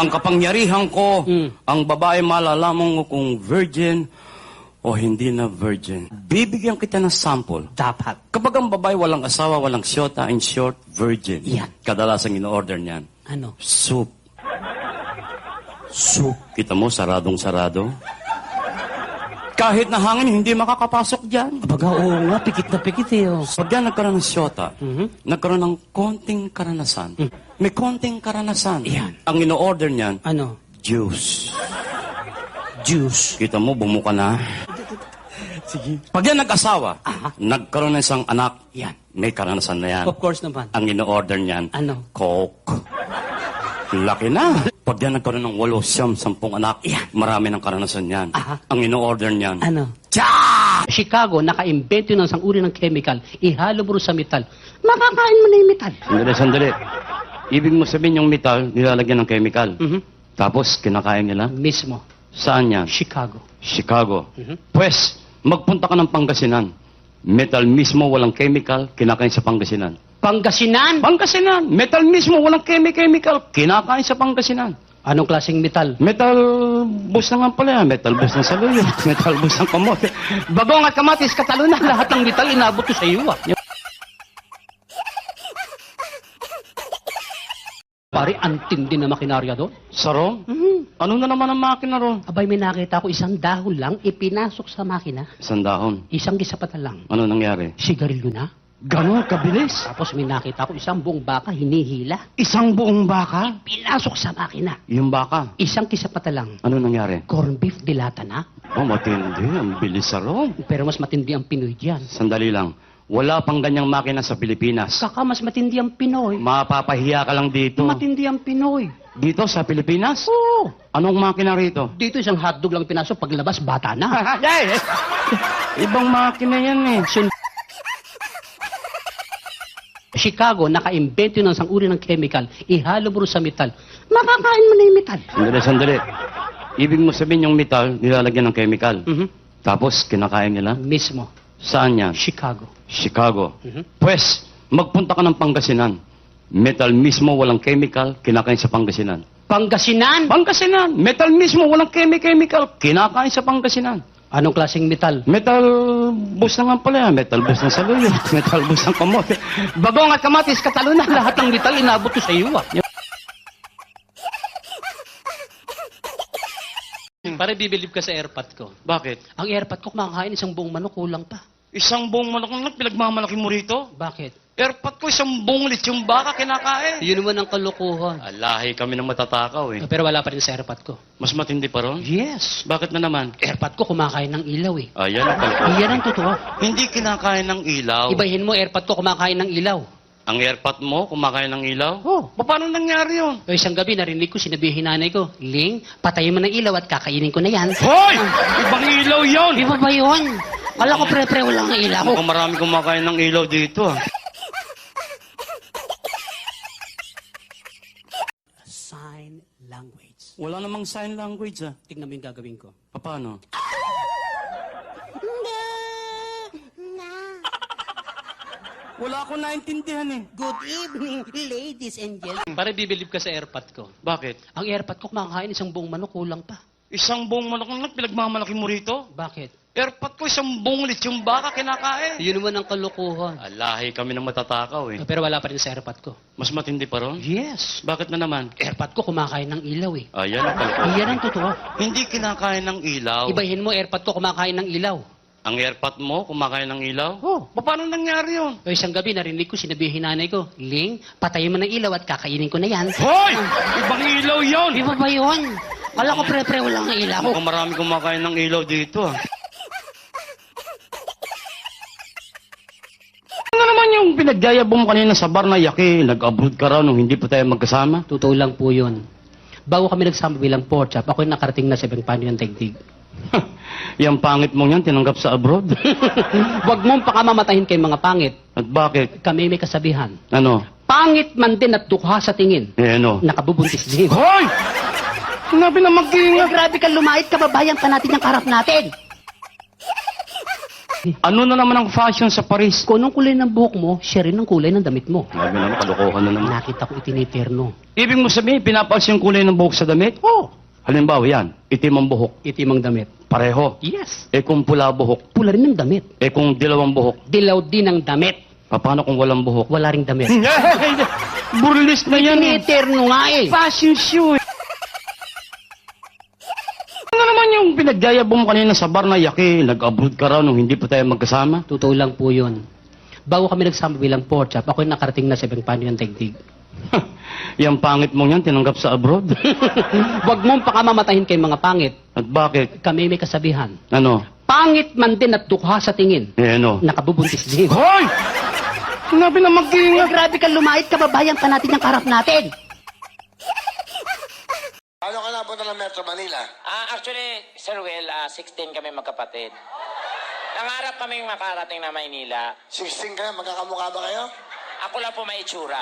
ang kapangyarihan ko, ang babae malalaman mo kung virgin o hindi na virgin. Bibigyan kita ng sample. Dapat. Kapag ang babae walang asawa, walang siyota, in short, virgin. Yan. Kadalasang in-order niyan. Ano? Soup. Soup. Kita mo, saradong-sarado. Kahit na hangin, hindi makakapasok dyan. Baga, oo nga, pikit na pikit eh. Oh. Pag yan nagkaroon ng siyota, nagkaroon ng konting karanasan. May konting karanasan. Yan. Ang in-order niyan, Ano? juice. Juice. Kita mo, bumuka na. Sige. Pag yan nag-asawa, nagkaroon ng isang anak, Yan. may karanasan na yan. Of course naman. Ang in-order niyan, Ano? Coke. Laki na. Pag yan nagkaroon ng 8, 10 anak, Yan. marami ng karanasan yan. Aha. Ang in-order niyan, Ano? Tsa! Chicago, naka-invento ng isang uri ng chemical, ihalo mo sa metal. Makakain mo na yung metal. Sandali. Ibig mo sabihin yung metal, nilalagyan ng chemical. Tapos, kinakain nila? Mismo. Saan yan? Chicago. Chicago. Pwes, magpunta ka ng Pangasinan. Metal mismo, walang chemical, kinakain sa Pangasinan. Pangasinan? Pangasinan! Metal mismo, walang chemical, kinakain sa Pangasinan. Anong klaseng metal? Metal bus na nga pala yan. Metal bus ng saluyo. Metal bus ng kamote. Bagong at kamatis, katalunan, lahat ng metal inabot ko sa iyo. Pare, antindi na makinarya doon. Sarong? Ano na naman ang makina ron? Abay, may nakita ko isang dahon lang, ipinasok sa makina. Isang dahon. Isang gisapatan lang. Ano nangyari? Sigarilyo na. Ganon kabilis. Tapos may nakita ko isang buong baka hinihila. Isang buong baka? Pinasok sa makina. Yung baka. Isang kisapata lang. Ano nangyari? Corn beef dilata na. Oh, matindi. Ang bilis sarong. Pero mas matindi ang Pinoy diyan. Sandali lang. Wala pang ganyang makina sa Pilipinas. Saka mas matindi ang Pinoy. Mapapahiya ka lang dito. Matindi ang Pinoy. Dito sa Pilipinas? Oo. Anong makina rito? Dito isang hotdog lang pinasok, paglabas bata na. Ibang makina yan eh. Chicago, naka-invento ng isang uri ng chemical, ihalo mo sa metal. Makakain mo na yung metal. Sandali. Ibig mo sabihin yung metal, nilalagyan ng chemical. Tapos, kinakain nila? Mismo. Saan yan? Chicago. Chicago. Pwes, magpunta ka ng Pangasinan. Metal mismo, walang chemical, kinakain sa Pangasinan. Pangasinan? Pangasinan! Metal mismo, walang chemical, kinakain sa Pangasinan. Anong klaseng metal? Metal bus na nga pala yan. Metal bus ng saluyo. Metal bus ng kamote. Bagong at kamatis, katalunan, lahat ng metal inabot ko sa iyo. Pare, bibilib ka sa airpot ko. Bakit? Ang airpot ko, kumakain isang buong manok, kulang pa. Isang buong manok lang pinagmamalaki mo rito? Bakit? Airpot ko, isang buong litsong baka kinakain. Yun naman ang kalokohan. Alahi kami ng matatakaw eh. Pero wala pa rin sa airpot ko. Mas matindi pa ron? Yes. Bakit na naman? Airpot ko, kumakain ng ilaw eh. Ayan ang kalko. Yan ang totoo. Hindi kinakain ng ilaw. Ibahin mo, airpot ko, kumakain ng ilaw. Ang airpot mo, kumakain ng ilaw? Oh. Paano nangyari yun? O isang gabi, narinig ko, sinabihin nanay ko, Ling, patayin mo ng ilaw at kakainin ko na yan. Hoy! Ibang ilaw yun! Di ba ba yun? Kala ko pre-pre walang ilaw. Mukhang marami kumakain ng ilaw dito ah. Sign language. Wala namang sign language ah. Tignan mo yung gagawin ko. Paano? Wala akong naintindihan eh. Good evening, ladies and gentlemen. Pare, bibilib ka sa airpot ko. Bakit? Ang airpot ko, kumakain isang buong manok, kulang pa. Isang buong manok lang pinagmamalaki mo rito? Bakit? Airpot ko, isang buong litsong baka kinakain. Yun naman ang kalokohan. Alahi kami ng matatakaw eh. Pero wala pa rin sa airpot ko. Mas matindi pa ron? Yes. Bakit na naman? Airpot ko, kumakain ng ilaw eh. Ayan ang kalko. Yan ang totoo. Hindi kinakain ng ilaw. Ibahin mo, airpot ko, kumakain ng ilaw. Ang airpot mo, kumakain ng ilaw? Oh. Paano nangyari yun? O isang gabi, narinig ko, sinabihin nanay ko, Ling, patayin mo ng ilaw at kakainin ko na yan. Hoy! Ibang ilaw yun! Di ba ba yun? Kala ko pre-pre walang ilaw. Mukhang marami kumakain ng ilaw dito ah. Ano naman yung pinagyayabong mo kanina sa bar na yaki, nag-abroad ka raw nung hindi pa tayo magkasama? Totoo lang po yun. Bago kami nagsama bilang pork chop, ako'y nakarating na sa ibang paano yung daigdig. Yung pangit mong yan, tinanggap sa abroad? Huwag mong pakamamatahin kay mga pangit. At bakit? Kami may kasabihan. Ano? Pangit man din at dukha sa tingin. Eh ano? Nakabubuntis din. Hoy! Sinabi na mag-iingat. Grabe ka lumait, kababayan pa natin yung karap natin. Ano na naman ang fashion sa Paris? Kung anong kulay ng buhok mo, siya rin ang kulay ng damit mo. Sabi naman, kalokohan na naman. Nakita ko itiniterno. Ibig mo sabihin, pinapalis yung kulay ng buhok sa damit? Oh, Halimbawa yan, itim ang buhok. itim ang damit. Pareho. Yes. Eh kung pula buhok, Pula rin ang damit. eh kung dilawang buhok, Dilaw din ang damit. paano kung walang buhok? Wala ring damit. Burlis na yan. Itiniterno nga eh. Fashion show. Ano naman yung pinagyayabong mo kanina sa bar na yaki, nag-abroad ka raw nung hindi pa tayo magkasama? Totoo lang po yun. Bago kami nagsama bilang pork chop, ako'y nakarating na sa ibang paano yung daigdig. Yang pangit mong yan, tinanggap sa abroad. Huwag mong pakamamatahin kay mga pangit. At bakit? Kami may kasabihan. Ano? Pangit man din at dukha sa tingin. Eh ano? Nakabubuntis din. Hoy! Sinabi na Eh, mag-iingat. grabe ka lumait, kababayan pa natin ang karap natin. Paano ka napunta ng Metro Manila? Actually, Sir Will, 16 kami magkapatid. Nangarap kaming makarating na Maynila. 16 kayo, magkakamukha ba kayo? Ako lang po may itsura.